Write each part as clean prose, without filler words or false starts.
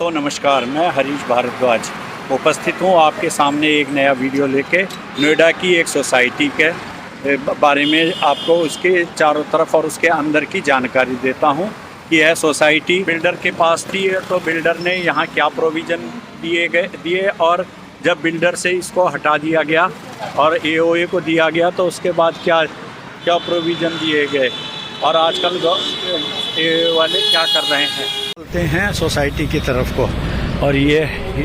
तो नमस्कार, मैं हरीश भारद्वाज उपस्थित हूँ आपके सामने एक नया वीडियो लेके। नोएडा की एक सोसाइटी के बारे में आपको उसके चारों तरफ और उसके अंदर की जानकारी देता हूँ कि यह सोसाइटी बिल्डर के पास थी, तो बिल्डर ने यहाँ क्या प्रोविज़न दिए और जब बिल्डर से इसको हटा दिया गया और AOA को दिया गया तो उसके बाद क्या क्या प्रोविज़न दिए गए और आजकल AOA वाले क्या कर रहे हैं। चलते हैं सोसाइटी की तरफ को। और ये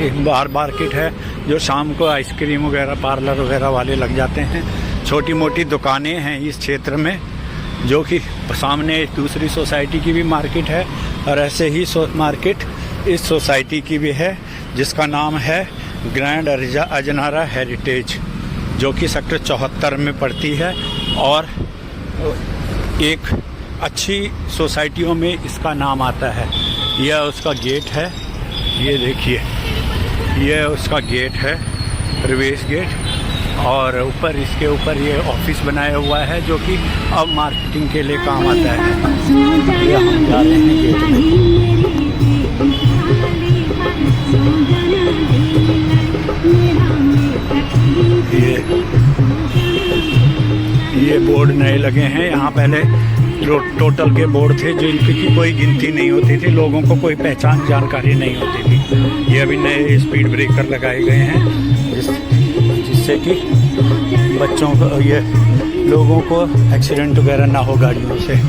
एक बाहर मार्केट है जो शाम को आइसक्रीम वगैरह पार्लर वगैरह वाले लग जाते हैं। छोटी मोटी दुकानें हैं इस क्षेत्र में, जो कि सामने दूसरी सोसाइटी की भी मार्केट है और ऐसे ही मार्केट इस सोसाइटी की भी है, जिसका नाम है ग्रैंड अजनारा हेरिटेज, जो कि सेक्टर 74 में पड़ती है। और एक अच्छी सोसाइटियों में इसका नाम आता है। यह उसका गेट है, ये देखिए, यह उसका गेट है, प्रवेश गेट। और ऊपर इसके ऊपर ये ऑफिस बनाया हुआ है, जो कि अब मार्केटिंग के लिए काम आता है। ये हम जा रहे हैं गेट में। ये बोर्ड नए लगे हैं यहाँ। पहले टोटल के बोर्ड थे जिनकी कोई गिनती नहीं होती थी, लोगों को कोई पहचान जानकारी नहीं होती थी। ये अभी नए स्पीड ब्रेकर लगाए गए हैं जिससे कि बच्चों को, ये लोगों को एक्सीडेंट वगैरह ना हो गाड़ियों से।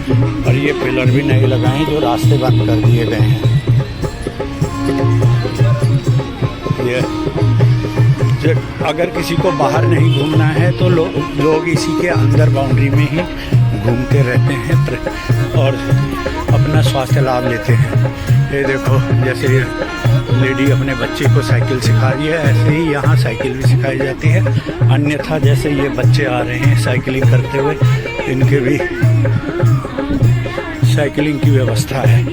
और ये पिलर भी नए लगाए हैं जो रास्ते बंद कर दिए गए हैं। ये अगर किसी को बाहर नहीं घूमना है तो लोग इसी के अंदर बाउंड्री में ही घूमते रहते हैं और अपना स्वास्थ्य लाभ लेते हैं। ये देखो, जैसे ये लेडी अपने बच्चे को साइकिल सिखा रही है, ऐसे ही यहाँ साइकिल भी सिखाई जाती है। अन्यथा जैसे ये बच्चे आ रहे हैं साइकिलिंग करते हुए, इनके भी साइकिलिंग की व्यवस्था है।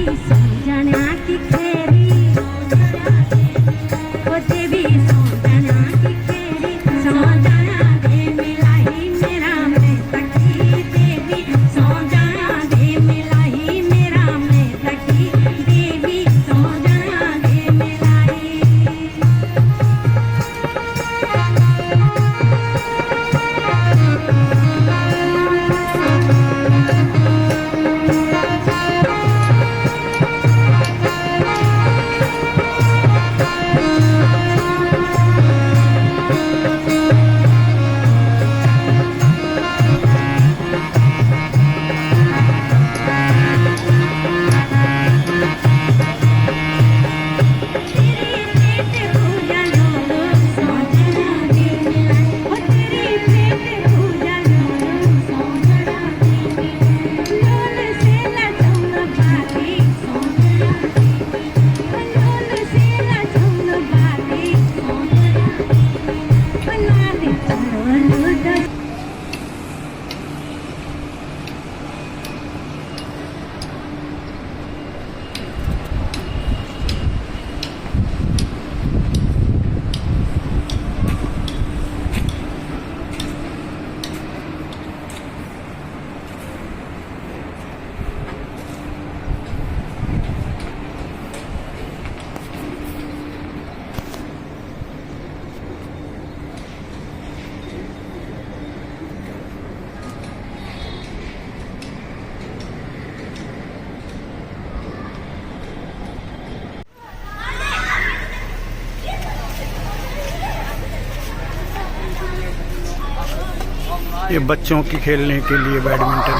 ये बच्चों की खेलने के लिए बैडमिंटन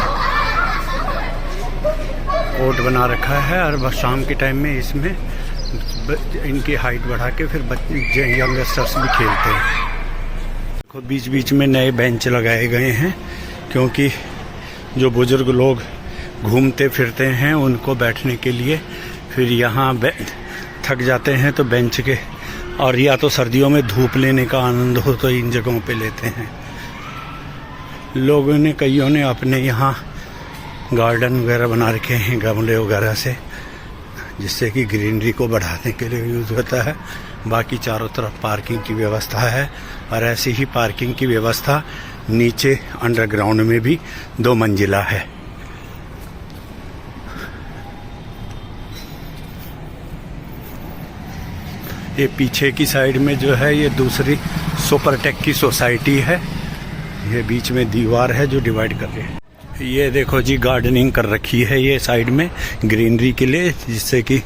कोर्ट बना रखा है और शाम के टाइम में इसमें इनकी हाइट बढ़ा के फिर बच्चे यंगस्टर्स भी खेलते हैं। बीच बीच में नए बेंच लगाए गए हैं, क्योंकि जो बुजुर्ग लोग घूमते फिरते हैं उनको बैठने के लिए फिर यहाँ थक जाते हैं तो बेंच के, और या तो सर्दियों में धूप लेने का आनंद हो तो इन जगहों पे लेते हैं। लोगों ने, कईयों ने अपने यहाँ गार्डन वगैरह बना रखे हैं गमले वगैरह से, जिससे कि ग्रीनरी को बढ़ाने के लिए यूज़ होता है। बाकी चारों तरफ पार्किंग की व्यवस्था है और ऐसी ही पार्किंग की व्यवस्था नीचे अंडरग्राउंड में भी 2 मंजिला है। ये पीछे की साइड में जो है ये दूसरी सुपरटेक की सोसाइटी है। ये बीच में दीवार है जो डिवाइड कर रही है। ये देखो जी, गार्डनिंग कर रखी है ये साइड में ग्रीनरी के लिए, जिससे कि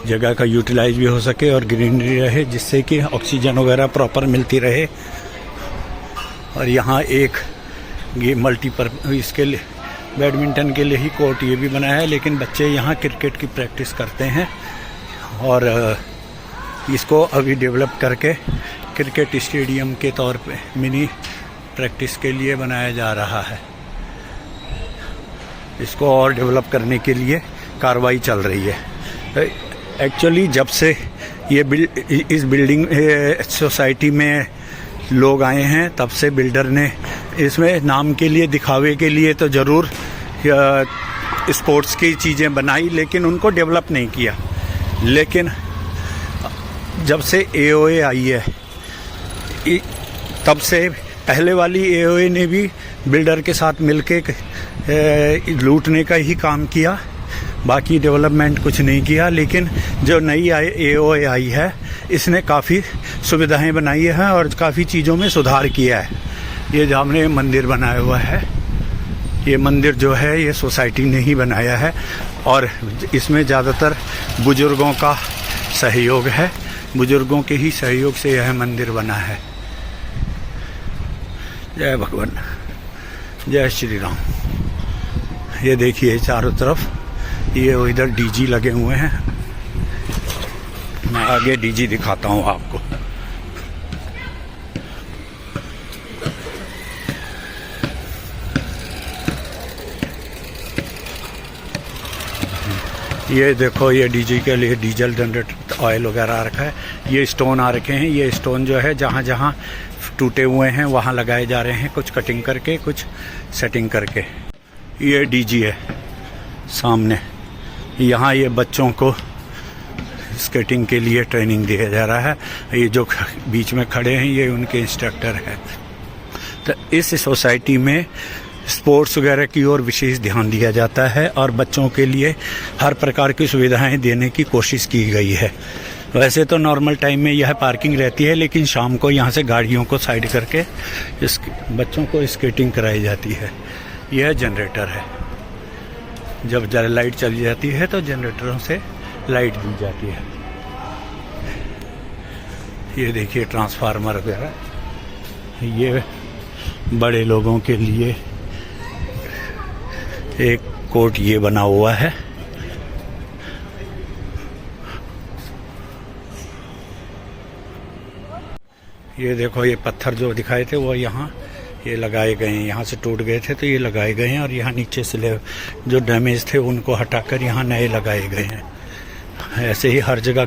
जगह का यूटिलाइज भी हो सके और ग्रीनरी रहे, जिससे कि ऑक्सीजन वगैरह प्रॉपर मिलती रहे। और यहाँ एक ये मल्टीपर्पज इसके लिए बैडमिंटन के लिए ही कोर्ट ये भी बना है, लेकिन बच्चे यहाँ क्रिकेट की प्रैक्टिस करते हैं और इसको अभी डेवलप करके क्रिकेट स्टेडियम के तौर पे मिनी प्रैक्टिस के लिए बनाया जा रहा है। इसको और डेवलप करने के लिए कार्रवाई चल रही है। एक्चुअली जब से ये इस बिल्डिंग सोसाइटी में लोग आए हैं, तब से बिल्डर ने इसमें नाम के लिए, दिखावे के लिए तो ज़रूर स्पोर्ट्स की चीज़ें बनाई, लेकिन उनको डेवलप नहीं किया। लेकिन जब से एओए आई है, तब से पहले वाली एओए ने भी बिल्डर के साथ मिलके लूटने का ही काम किया, बाकी डेवलपमेंट कुछ नहीं किया। लेकिन जो नई एओए आई है, इसने काफ़ी सुविधाएं बनाई हैं और काफ़ी चीज़ों में सुधार किया है। ये जो हमने मंदिर बनाया हुआ है, ये मंदिर जो है ये सोसाइटी ने ही बनाया है और इसमें ज़्यादातर बुज़ुर्गों का सहयोग है। बुजुर्गों के ही सहयोग से यह मंदिर बना है। जय भगवान, जय श्री राम। ये देखिए चारों तरफ ये इधर डीजी लगे हुए हैं। मैं आगे डीजी दिखाता हूँ आपको। ये देखो, ये डीजी के लिए डीजल जनरेटर ऑयल वगैरह आ रखा है। ये स्टोन आ रखे हैं। ये स्टोन जो है जहाँ जहाँ टूटे हुए हैं वहाँ लगाए जा रहे हैं, कुछ कटिंग करके, कुछ सेटिंग करके। ये डीजी है सामने। यहाँ ये बच्चों को स्केटिंग के लिए ट्रेनिंग दिया जा रहा है। ये जो बीच में खड़े हैं ये उनके इंस्ट्रक्टर हैं। तो इस सोसाइटी में स्पोर्ट्स वगैरह की ओर विशेष ध्यान दिया जाता है और बच्चों के लिए हर प्रकार की सुविधाएं देने की कोशिश की गई है। वैसे तो नॉर्मल टाइम में यह पार्किंग रहती है, लेकिन शाम को यहाँ से गाड़ियों को साइड करके इस बच्चों को स्केटिंग कराई जाती है। यह जनरेटर है। जब लाइट चली जाती है तो जनरेटरों से लाइट दी जाती है। ये देखिए ट्रांसफार्मर वगैरह। ये बड़े लोगों के लिए एक कोर्ट ये बना हुआ है। ये देखो, ये पत्थर जो दिखाए थे वो यहाँ ये लगाए गए हैं। यहाँ से टूट गए थे तो ये लगाए गए हैं और यहाँ नीचे से जो डैमेज थे उनको हटाकर यहाँ नए लगाए गए हैं। ऐसे ही हर जगह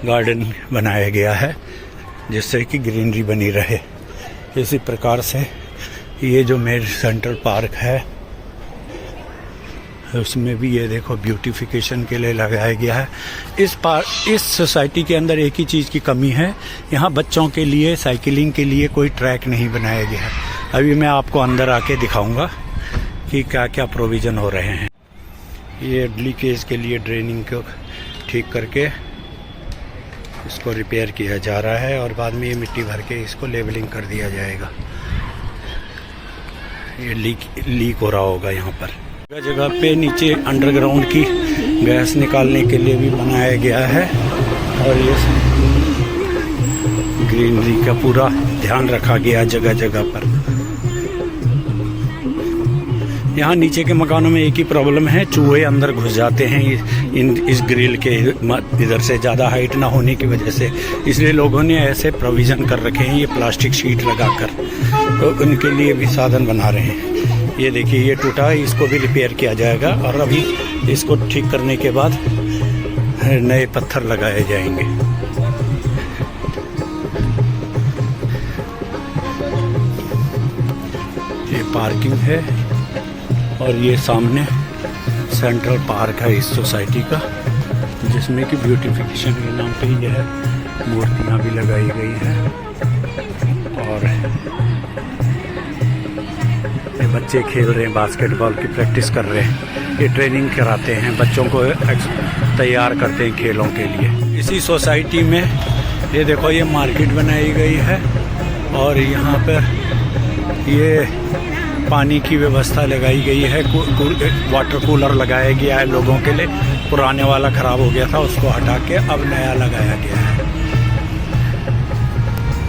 गार्डन बनाया गया है जिससे कि ग्रीनरी बनी रहे। इसी प्रकार से ये जो मेन सेंट्रल पार्क है उसमें भी ये देखो ब्यूटिफिकेशन के लिए लगाया गया है। इस सोसाइटी के अंदर एक ही चीज़ की कमी है, यहाँ बच्चों के लिए साइकिलिंग के लिए कोई ट्रैक नहीं बनाया गया है। अभी मैं आपको अंदर आके दिखाऊंगा कि क्या क्या प्रोविज़न हो रहे हैं। ये लीकेज के लिए ड्रेनिंग को ठीक करके इसको रिपेयर किया जा रहा है और बाद में ये मिट्टी भर के इसको लेवलिंग कर दिया जाएगा। ये लीक हो रहा होगा यहाँ पर। जगह जगह पे नीचे अंडरग्राउंड की गैस निकालने के लिए भी बनाया गया है और ये ग्रीनरी का पूरा ध्यान रखा गया जगह जगह पर। यहाँ नीचे के मकानों में एक ही प्रॉब्लम है, चूहे अंदर घुस जाते हैं इस ग्रिल के इधर से ज़्यादा हाइट ना होने की वजह से। इसलिए लोगों ने ऐसे प्रोविज़न कर रखे हैं, ये प्लास्टिक शीट लगाकर, तो उनके लिए भी साधन बना रहे हैं। ये देखिए, ये टूटा है, इसको भी रिपेयर किया जाएगा और अभी इसको ठीक करने के बाद नए पत्थर लगाए जाएंगे। ये पार्किंग है और ये सामने सेंट्रल पार्क है इस सोसाइटी का, जिसमें कि ब्यूटिफिकेशन के नाम पे यह मूर्तियाँ भी लगाई गई हैं। और ये बच्चे खेल रहे हैं, बास्केटबॉल की प्रैक्टिस कर रहे हैं। ये ट्रेनिंग कराते हैं बच्चों को, तैयार करते हैं खेलों के लिए। इसी सोसाइटी में ये देखो ये मार्केट बनाई गई है और यहाँ पर ये पानी की व्यवस्था लगाई गई है। वाटर कूलर लगाया गया है लोगों के लिए। पुराने वाला ख़राब हो गया था, उसको हटा के अब नया लगाया गया है,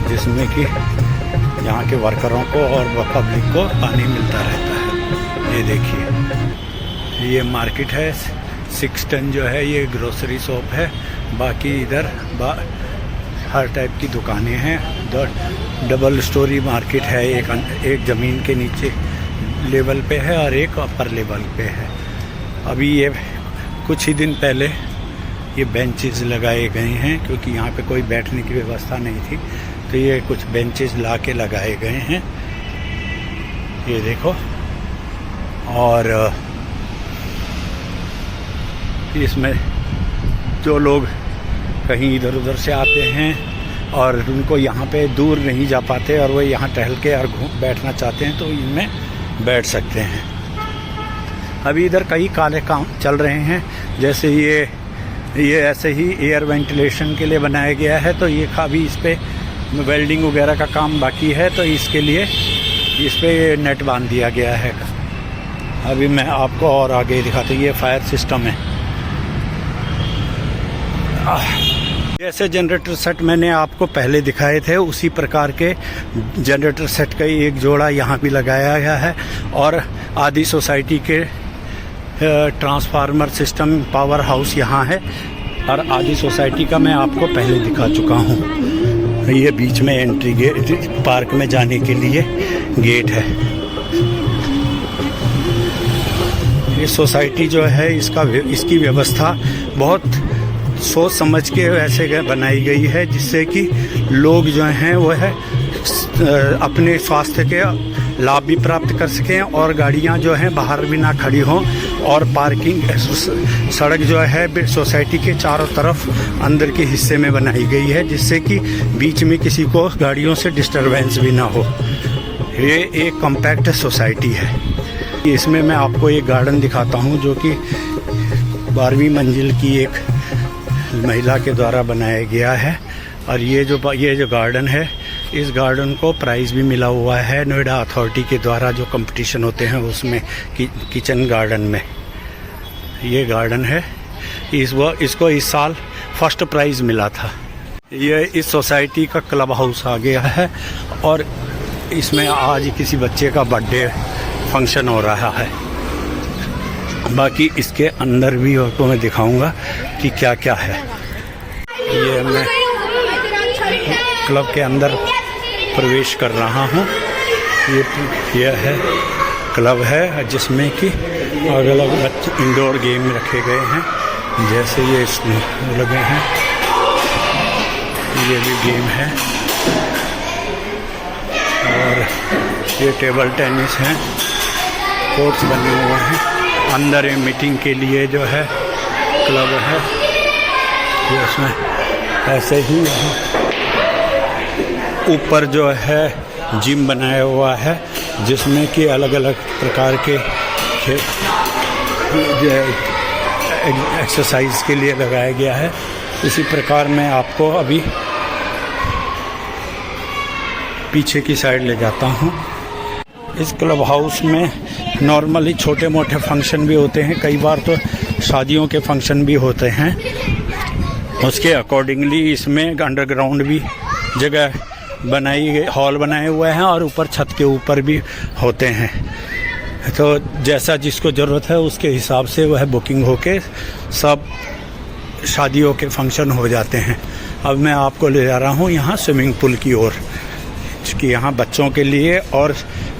जिसमें कि यहाँ के वर्करों को और पब्लिक को पानी मिलता रहता है। ये देखिए ये मार्केट है। 6 टन जो है ये ग्रोसरी शॉप है। बाकी इधर हर टाइप की दुकानें हैं। डबल स्टोरी मार्केट है। एक ज़मीन के नीचे लेवल पे है और एक अपर लेवल पे है। अभी ये कुछ ही दिन पहले ये बेंचेस लगाए गए हैं, क्योंकि यहाँ पे कोई बैठने की व्यवस्था नहीं थी, तो ये कुछ बेंचेस ला के लगाए गए हैं। ये देखो, और इसमें जो लोग कहीं इधर उधर से आते हैं और उनको यहाँ पे दूर नहीं जा पाते और वो यहाँ टहल के और बैठना चाहते हैं, तो इनमें बैठ सकते हैं। अभी इधर कई काले काम चल रहे हैं, जैसे ये ऐसे ही एयर वेंटिलेशन के लिए बनाया गया है, तो ये अभी इस पे वेल्डिंग वगैरह का काम बाकी है, तो इसके लिए इस पे नेट बांध दिया गया है। अभी मैं आपको और आगे दिखाता हूँ। ये फायर सिस्टम है। जैसे जनरेटर सेट मैंने आपको पहले दिखाए थे, उसी प्रकार के जनरेटर सेट का एक जोड़ा यहाँ भी लगाया गया है। और आदि सोसाइटी के ट्रांसफार्मर सिस्टम पावर हाउस यहाँ है, और आदि सोसाइटी का मैं आपको पहले दिखा चुका हूँ। ये बीच में एंट्री गेट, पार्क में जाने के लिए गेट है। ये सोसाइटी जो है इसकी व्यवस्था बहुत सोच समझ के ऐसे बनाई गई है, जिससे कि लोग जो हैं वो है अपने स्वास्थ्य के लाभ भी प्राप्त कर सकें और गाड़ियां जो हैं बाहर भी ना खड़ी हों। और पार्किंग सड़क जो है सोसाइटी के चारों तरफ अंदर के हिस्से में बनाई गई है, जिससे कि बीच में किसी को गाड़ियों से डिस्टरबेंस भी ना हो। ये एक कॉम्पैक्ट सोसाइटी है। इसमें मैं आपको एक गार्डन दिखाता हूँ, जो कि 12वीं मंजिल की एक महिला के द्वारा बनाया गया है। और ये जो गार्डन है, इस गार्डन को प्राइज़ भी मिला हुआ है नोएडा अथॉरिटी के द्वारा, जो कंपटीशन होते हैं उसमें किचन गार्डन में। ये गार्डन है, इसको इस साल फर्स्ट प्राइज़ मिला था। ये इस सोसाइटी का क्लब हाउस आ गया है और इसमें आज किसी बच्चे का बर्थडे फंक्शन हो रहा है। बाकी इसके अंदर भी आपको मैं दिखाऊंगा कि क्या क्या है। ये मैं क्लब के अंदर प्रवेश कर रहा हूँ। ये है क्लब है, जिसमें कि अलग अलग इंडोर गेम रखे गए हैं, जैसे ये लगे हैं, ये भी गेम है। और ये टेबल टेनिस है, कोर्ट्स बने हुए हैं। अंदर ये मीटिंग के लिए जो है क्लब है, ये उसमें ऐसे ही ऊपर जो है जिम बनाया हुआ है, जिसमें कि अलग अलग प्रकार के जो एक्सरसाइज के लिए लगाया गया है। इसी प्रकार मैं आपको अभी पीछे की साइड ले जाता हूँ। इस क्लब हाउस में नॉर्मली छोटे मोटे फंक्शन भी होते हैं, कई बार तो शादियों के फंक्शन भी होते हैं। उसके अकॉर्डिंगली इसमें अंडरग्राउंड भी जगह बनाई गई, हॉल बनाए हुए हैं और ऊपर छत के ऊपर भी होते हैं। तो जैसा जिसको ज़रूरत है उसके हिसाब से वह बुकिंग होके सब शादियों के फंक्शन हो जाते हैं। अब मैं आपको ले जा रहा हूँ यहाँ स्विमिंग पूल की ओर, कि यहाँ बच्चों के लिए और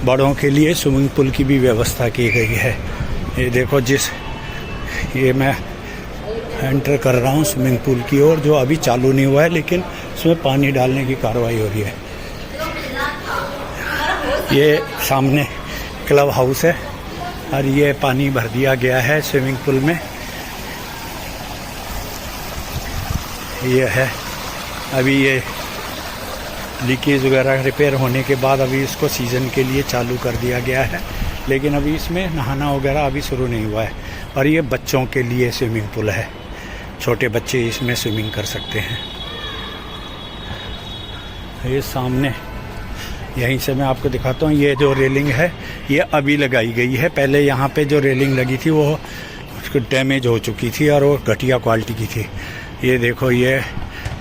बड़ों के लिए स्विमिंग पूल की भी व्यवस्था की गई है। ये देखो, ये मैं एंटर कर रहा हूँ स्विमिंग पूल की ओर, जो अभी चालू नहीं हुआ है, लेकिन उसमें पानी डालने की कार्रवाई हो रही है। ये सामने क्लब हाउस है और ये पानी भर दिया गया है स्विमिंग पूल में। ये है अभी ये लीकेज वगैरह रिपेयर होने के बाद अभी इसको सीज़न के लिए चालू कर दिया गया है, लेकिन अभी इसमें नहाना वगैरह अभी शुरू नहीं हुआ है। और ये बच्चों के लिए स्विमिंग पूल है, छोटे बच्चे इसमें स्विमिंग कर सकते हैं। ये सामने यहीं से मैं आपको दिखाता हूँ, ये जो रेलिंग है ये अभी लगाई गई है। पहले यहाँ पे जो रेलिंग लगी थी वो डैमेज हो चुकी थी और वो घटिया क्वालिटी की थी। ये देखो, ये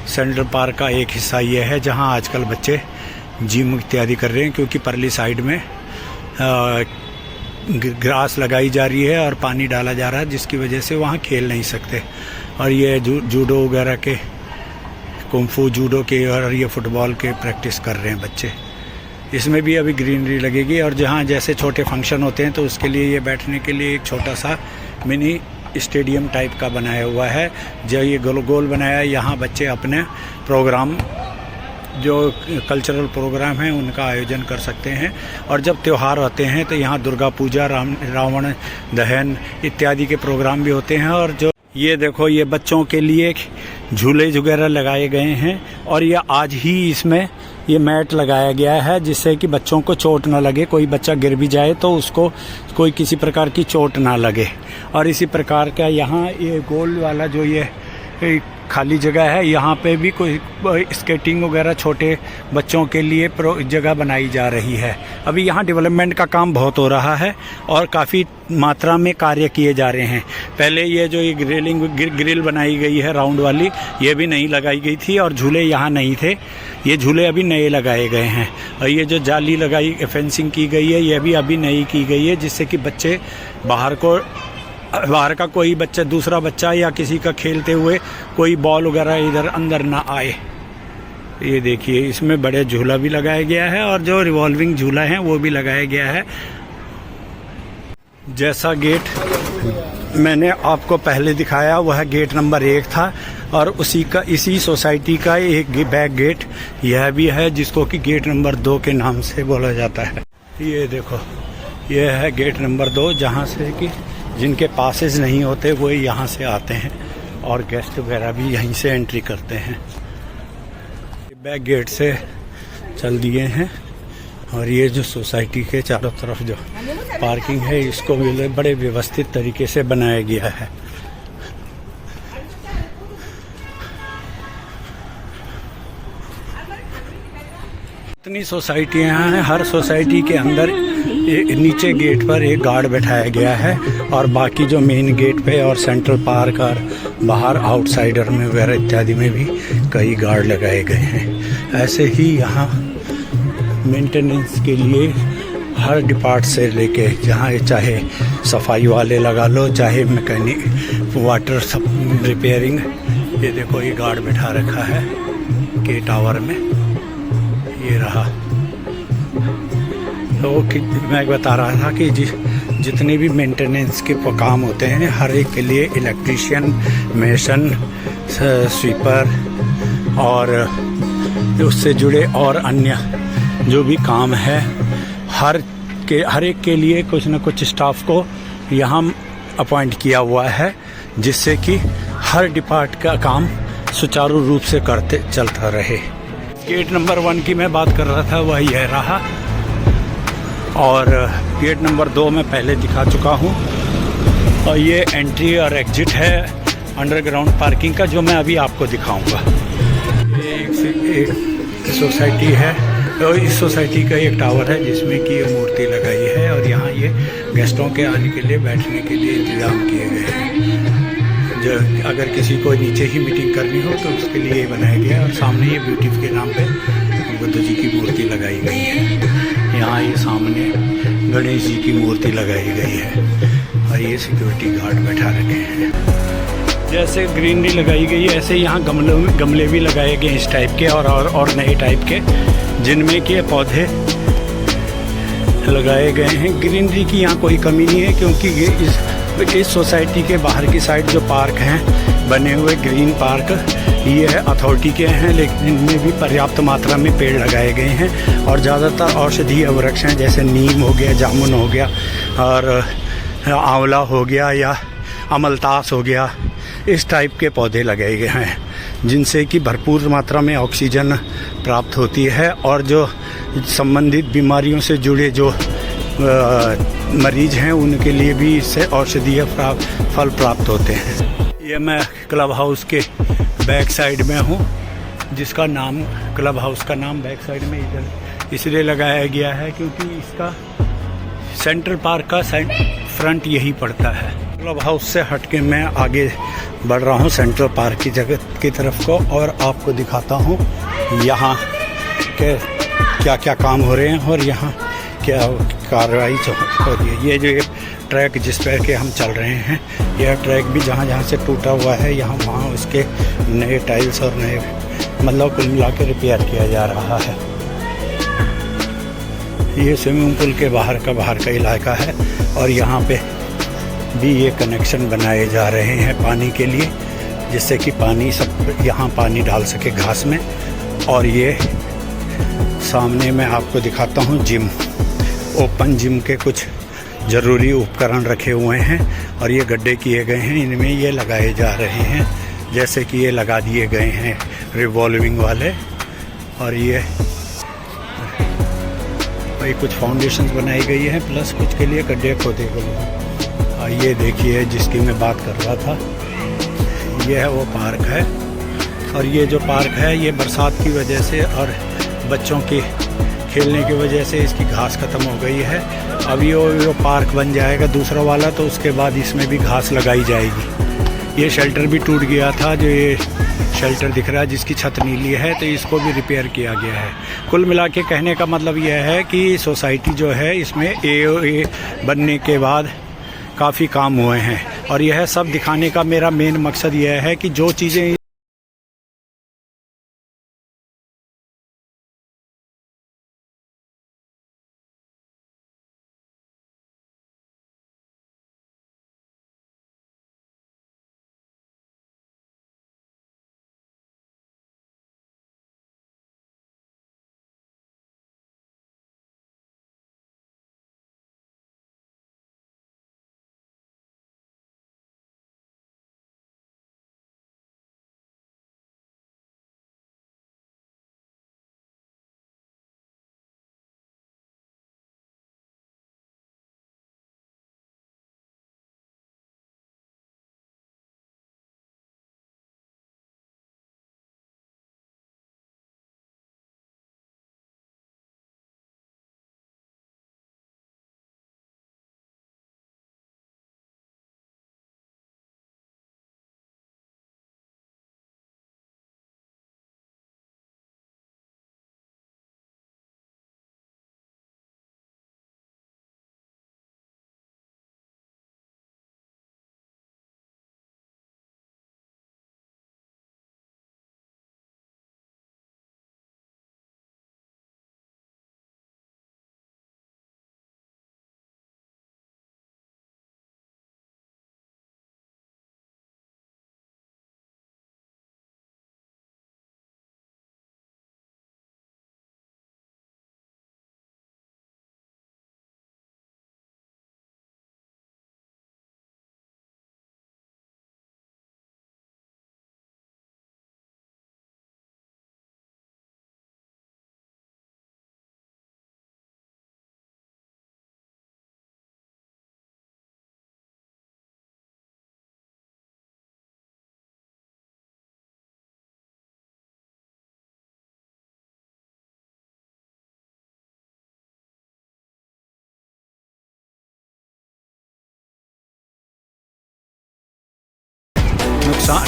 सेंट्रल पार्क का एक हिस्सा ये है जहाँ आजकल बच्चे जिम इत्यादि कर रहे हैं, क्योंकि परली साइड में ग्रास लगाई जा रही है और पानी डाला जा रहा है, जिसकी वजह से वहाँ खेल नहीं सकते। और ये जूडो वगैरह के, कुंफू जूडो के और ये फुटबॉल के प्रैक्टिस कर रहे हैं बच्चे। इसमें भी अभी ग्रीनरी लगेगी और जहाँ जैसे छोटे फंक्शन होते हैं तो उसके लिए ये बैठने के लिए एक छोटा सा मिनी स्टेडियम टाइप का बनाया हुआ है। जो ये गोल गोल बनाया है, यहाँ बच्चे अपने प्रोग्राम, जो कल्चरल प्रोग्राम हैं उनका आयोजन कर सकते हैं। और जब त्यौहार होते हैं तो यहाँ दुर्गा पूजा, रावण दहन इत्यादि के प्रोग्राम भी होते हैं। और जो ये देखो, ये बच्चों के लिए झूले वगैरह लगाए गए हैं और ये आज ही इसमें ये मैट लगाया गया है, जिससे कि बच्चों को चोट ना लगे। कोई बच्चा गिर भी जाए तो उसको कोई किसी प्रकार की चोट ना लगे। और इसी प्रकार का यहाँ ये गोल वाला जो ये खाली जगह है, यहाँ पे भी कोई स्केटिंग वगैरह छोटे बच्चों के लिए जगह बनाई जा रही है। अभी यहाँ डेवलपमेंट का काम बहुत हो रहा है और काफ़ी मात्रा में कार्य किए जा रहे हैं। पहले ये जो ये रेलिंग ग्रिल बनाई गई है राउंड वाली, ये भी नहीं लगाई गई थी और झूले यहाँ नहीं थे। ये झूले अभी नए लगाए गए हैं। और ये जो जाली लगाई, फेंसिंग की गई है, ये भी अभी नई की गई है, जिससे कि बच्चे बाहर का कोई बच्चा, दूसरा बच्चा या किसी का खेलते हुए कोई बॉल वगैरह इधर अंदर ना आए। ये देखिए, इसमें बड़े झूला भी लगाया गया है और जो रिवॉल्विंग झूला है वो भी लगाया गया है। जैसा गेट मैंने आपको पहले दिखाया वह गेट नंबर 1 था और इसी सोसाइटी का एक बैक गेट यह भी है, जिसको कि गेट नंबर 2 के नाम से बोला जाता है। ये देखो, यह है गेट नंबर 2, जहाँ से कि जिनके पासेस नहीं होते वो यहाँ से आते हैं और गेस्ट वगैरह भी यहीं से एंट्री करते हैं। बैक गेट से चल दिए हैं और ये जो सोसाइटी के चारों तरफ जो पार्किंग है, इसको भी बड़े व्यवस्थित तरीके से बनाया गया है। इतनी सोसाइटियाँ हैं, हर सोसाइटी के अंदर नीचे गेट पर एक गार्ड बैठाया गया है और बाकी जो मेन गेट पे और सेंट्रल पार्क और बाहर आउटसाइडर में वगैरह इत्यादि में भी कई गार्ड लगाए गए हैं। ऐसे ही यहाँ मेंटेनेंस के लिए हर डिपार्ट से लेके, जहाँ चाहे सफाई वाले लगा लो, चाहे मैकेनिक, वाटर रिपेयरिंग। ये देखो, ये गार्ड बैठा रखा है के टावर में, ये रहा। तो मैं बता रहा था कि जितने भी मेंटेनेंस के काम होते हैं, हर एक के लिए इलेक्ट्रीशियन, मेसन, स्वीपर और उससे जुड़े और अन्य जो भी काम है, हर एक के लिए कुछ न कुछ स्टाफ को यहाँ अपॉइंट किया हुआ है, जिससे कि हर डिपार्ट का काम सुचारू रूप से चलता रहे। गेट नंबर 1 की मैं बात कर रहा था, वह यह रहा। और गेट नंबर 2 में पहले दिखा चुका हूँ और ये एंट्री और एग्जिट है अंडरग्राउंड पार्किंग का, जो मैं अभी आपको दिखाऊंगा। एक सोसाइटी है, तो इस सोसाइटी का एक टावर है जिसमें कि ये मूर्ति लगाई है और यहाँ ये गेस्टों के आने के लिए, बैठने के लिए इंतजाम किए गए हैं। जो अगर किसी को नीचे ही मीटिंग करनी हो तो उसके लिए ये बनाया गया है। और सामने ये ब्यूटी के नाम पे बुद्ध जी की मूर्ति लगाई गई है। यहाँ ये सामने गणेश जी की मूर्ति लगाई गई है और ये सिक्योरिटी गार्ड बैठा रखे हैं। जैसे ग्रीनरी लगाई गई है, ऐसे यहाँ गमले भी लगाए गए इस टाइप के और नए टाइप के, जिनमें के पौधे लगाए गए हैं। ग्रीनरी की यहाँ कोई कमी नहीं है, क्योंकि ये इस इस सोसाइटी के बाहर की साइड जो पार्क हैं बने हुए ग्रीन पार्क, ये अथॉरिटी के हैं, लेकिन इनमें भी पर्याप्त मात्रा में पेड़ लगाए गए हैं और ज़्यादातर औषधीय वृक्ष हैं, जैसे नीम हो गया, जामुन हो गया और आंवला हो गया या अमलतास हो गया। इस टाइप के पौधे लगाए गए हैं जिनसे कि भरपूर मात्रा में ऑक्सीजन प्राप्त होती है और जो संबंधित बीमारियों से जुड़े जो मरीज हैं उनके लिए भी इससे औषधीय फल प्राप्त होते हैं। ये मैं क्लब हाउस के बैक साइड में हूँ, जिसका नाम क्लब हाउस का नाम बैक साइड में इधर इसलिए लगाया गया है क्योंकि इसका सेंट्रल पार्क का फ्रंट यही पड़ता है। क्लब हाउस से हट के मैं आगे बढ़ रहा हूँ सेंट्रल पार्क की जगह की तरफ को और आपको दिखाता हूँ यहाँ के क्या क्या काम हो रहे हैं और यहाँ क्या कार्रवाई हो रही है। ये जो ट्रैक जिस पर के हम चल रहे हैं, यह ट्रैक भी जहाँ जहाँ से टूटा हुआ है यहाँ वहाँ उसके नए टाइल्स और नए मतलब कुल मिला के रिपेयर किया जा रहा है। ये स्विमिंग पूल के बाहर का इलाका है और यहाँ पे भी ये कनेक्शन बनाए जा रहे हैं पानी के लिए, जिससे कि पानी सब यहाँ पानी डाल सके घास में। और ये सामने मैं आपको दिखाता हूँ जिम, ओपन जिम के कुछ ज़रूरी उपकरण रखे हुए हैं और ये गड्ढे किए गए हैं, इनमें ये लगाए जा रहे हैं, जैसे कि ये लगा दिए गए हैं रिवॉल्विंग वाले। और ये भाई कुछ फाउंडेशंस बनाई गई हैं प्लस कुछ के लिए गड्ढे खोदे गए हैं। ये देखिए जिसकी मैं बात कर रहा था, ये है वो पार्क है। और ये जो पार्क है ये बरसात की वजह से और बच्चों की खेलने की वजह से इसकी घास ख़त्म हो गई है। अब ये पार्क बन जाएगा दूसरा वाला, तो उसके बाद इसमें भी घास लगाई जाएगी। ये शेल्टर भी टूट गया था, जो ये शेल्टर दिख रहा है जिसकी छत नीली है, तो इसको भी रिपेयर किया गया है। कुल मिला के कहने का मतलब यह है कि सोसाइटी जो है इसमें AOA बनने के बाद काफ़ी काम हुए हैं और यह सब दिखाने का मेरा मेन मकसद यह है कि जो चीज़ें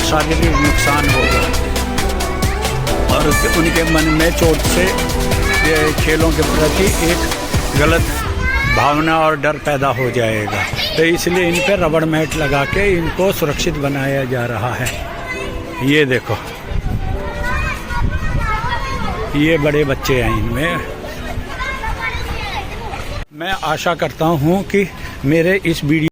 शारीरिक नुकसान होगा और उनके मन में चोट से ये खेलों के प्रति एक गलत भावना और डर पैदा हो जाएगा। तो इसलिए इन पर रबड़ मैट लगा के इनको सुरक्षित बनाया जा रहा है। ये देखो, ये बड़े बच्चे हैं इनमें। मैं आशा करता हूँ कि मेरे इस वीडियो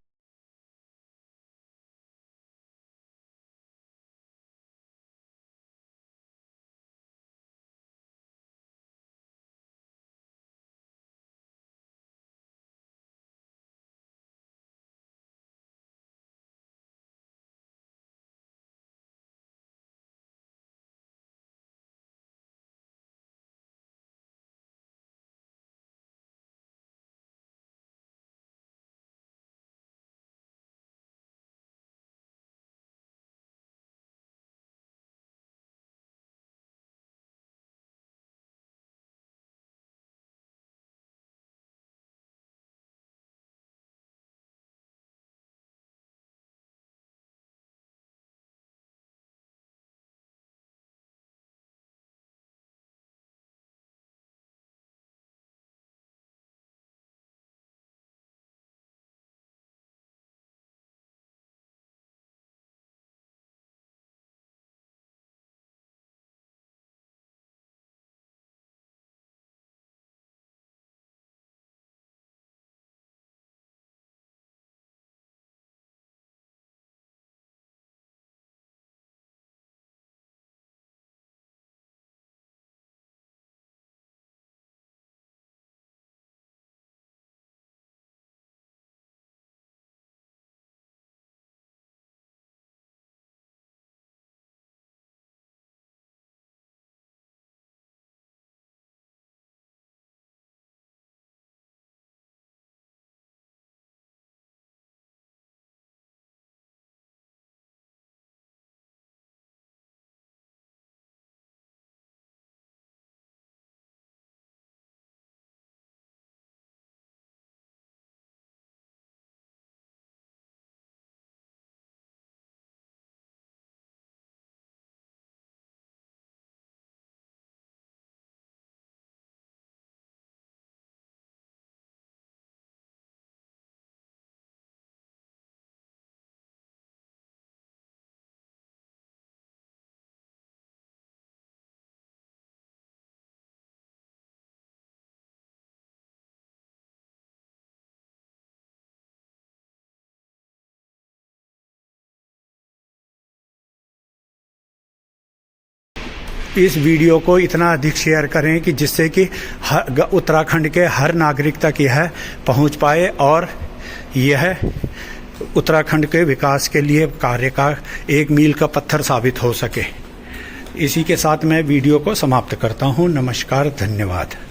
इस वीडियो को इतना अधिक शेयर करें कि जिससे कि उत्तराखंड के हर नागरिक तक यह पहुंच पाए और यह उत्तराखंड के विकास के लिए कार्य का एक मील का पत्थर साबित हो सके। इसी के साथ मैं वीडियो को समाप्त करता हूं। नमस्कार, धन्यवाद।